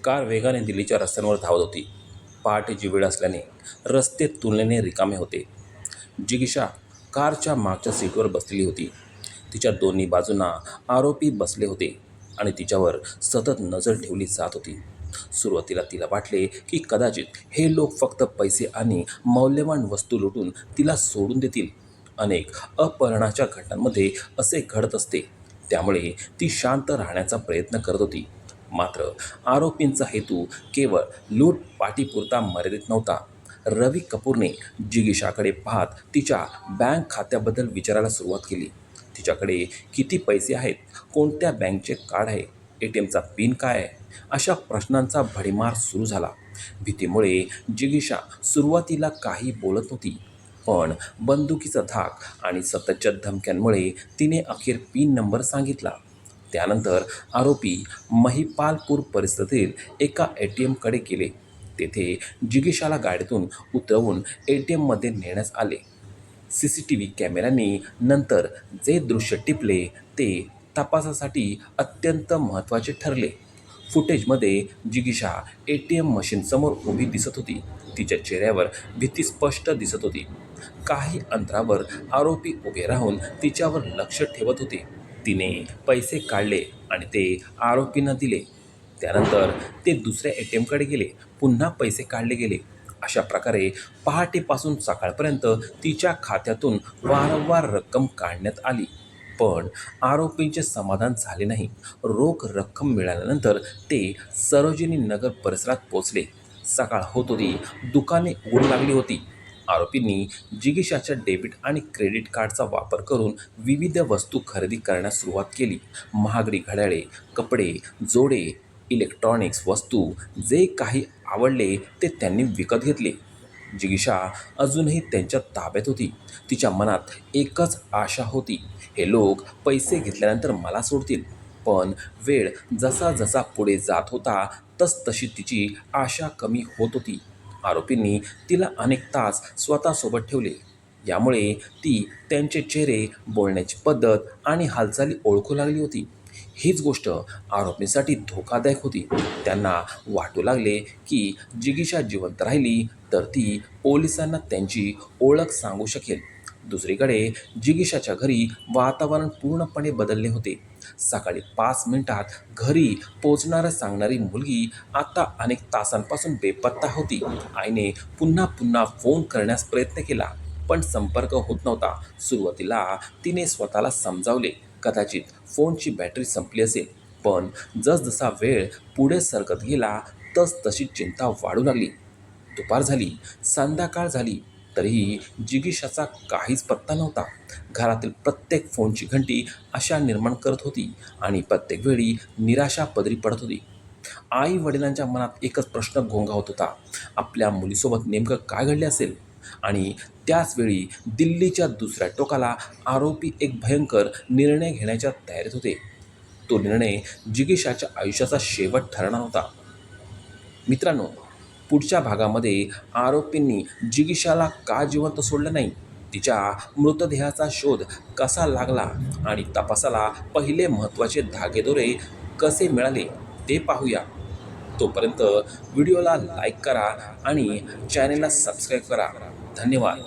Car वेगाने दिल्लीच्या रस्त्यांवर धावत होती. पहाटेची वेळ असल्याने रस्ते तुलनेने रिकामे होते. जिगीषा कारच्या मागच्या सीटवर बसलेली होती. तिच्या दोन्ही बाजूंना आरोपी बसले होते आणि तिच्यावर सतत नजर ठेवली जात होती. सुरुवातीला तिला वाटले की कदाचित हे लोक फक्त पैसे आणि मौल्यवान वस्तू लुटून तिला सोडून देतील. अनेक अपहरणाच्या घटनांमध्ये असे घडत असते, त्यामुळे ती शांत राहण्याचा प्रयत्न करत होती. मात्र आरोपींचा हेतू केवळ लूटपाटीपुरता मर्यादित नव्हता. रवी कपूरने जिगीषाकडे पाहत तिच्या बँक खात्याबद्दल विचारायला सुरुवात केली. तिच्याकडे किती पैसे आहेत, कोणत्या बँकचे कार्ड आहे, ATMचा पिन काय आहे, अशा प्रश्नांचा भडीमार सुरू झाला. भीतीमुळे जिगीषा सुरुवातीला काही बोलत नव्हती, पण बंदुकीचा धाक आणि सततच्या धमक्यांमुळे तिने अखेर पिन नंबर सांगितला. त्यानंतर आरोपी महिपालपूर परिसरातील एका ATMकडे गेले. तेथे जिगीषाला गाडीतून उतरवून ATMमध्ये नेण्यात आले. CCTV कॅमेऱ्यांनी नंतर जे दृश्य टिपले ते तपासासाठी अत्यंत महत्त्वाचे ठरले. फुटेजमध्ये जिगीषा ATM मशीनसमोर उभी दिसत होती. तिच्या चेहऱ्यावर भीती स्पष्ट दिसत होती. काही अंतरावर आरोपी उभे राहून तिच्यावर लक्ष ठेवत होते. तिने पैसे काढले आणि ते आरोपींना दिले. त्यानंतर ते दुसऱ्या ATMकडे गेले. पुन्हा पैसे काढले गेले. अशा प्रकारे पहाटेपासून सकाळपर्यंत तिच्या खात्यातून वारंवार रक्कम काढण्यात आली. पण आरोपींचे समाधान झाले नाही. रोख रक्कम मिळाल्यानंतर ते सरोजिनी नगर परिसरात पोचले. सकाळ होत होती. दुकाने उघडू लागली होती. आरोपींनी जिगीषाच्या डेबिट आणि क्रेडिट कार्डचा वापर करून विविध वस्तू खरेदी करण्यास सुरुवात केली. महागडी घड्याळे, कपडे, जोडे, इलेक्ट्रॉनिक्स वस्तू, जे काही आवडले ते त्यांनी विकत घेतले. जिगीषा अजूनही त्यांच्या ताब्यात होती. तिच्या मनात एकच आशा होती, हे लोक पैसे घेतल्यानंतर मला सोडतील. पण वेळ जसा जसा पुढे जात होता तसतशी तिची आशा कमी होत होती. आरोपींनी तिला अनेक तास स्वतःसोबत ठेवले. यामुळे ती त्यांचे चेहरे, बोलण्याची पद्धत आणि हालचाली ओळखू लागली होती. हीच गोष्ट आरोपींसाठी धोकादायक होती. त्यांना वाटू लागले की जिगीषा जिवंत राहिली तर ती पोलिसांना त्यांची ओळख सांगू शकेल. दुसरीकडे जिगीषाच्या घरी वातावरण पूर्णपणे बदलले होते. सकाळी 5 मिनिटात घरी पोचणारं सांगणारी मुलगी आता अनेक तासांपासून बेपत्ता होती. आईने पुन्हा पुन्हा फोन करण्यास प्रयत्न केला, पण संपर्क होत नव्हता. सुरुवातीला तिने स्वतःला समजावले, कदाचित फोनची बॅटरी संपली असेल. पण जसजसा वेळ पुढे सरकत गेला तशी चिंता वाढू लागली. दुपार झाली, संध्याकाळ झाली, तरीही जिगीषाचा काहीच पत्ता नव्हता. घरातील प्रत्येक फोनची घंटी आशा निर्माण करत होती आणि प्रत्येक वेळी निराशा पदरी पडत होती. आई वडिलांच्या मनात एकच प्रश्न घोंगावत होता, आपल्या मुलीसोबत नेमकं काय घडले असेल. आणि त्याच वेळी दिल्लीच्या दुसऱ्या टोकाला आरोपी एक भयंकर निर्णय घेण्याच्या तयारीत होते. तो निर्णय जिगीषाच्या आयुष्याचा शेवट ठरणार होता. मित्रांनो, पुढच्या भागामध्ये आरोपींनी जिगीषाला का जिवंत सोडलं नाही, तिच्या मृतदेहाचा शोध कसा लागला आणि तपासाला पहिले महत्त्वाचे धागेदोरे कसे मिळाले ते पाहूया. तोपर्यंत व्हिडिओला लाईक करा आणि चॅनेलला सबस्क्राईब करा. धन्यवाद.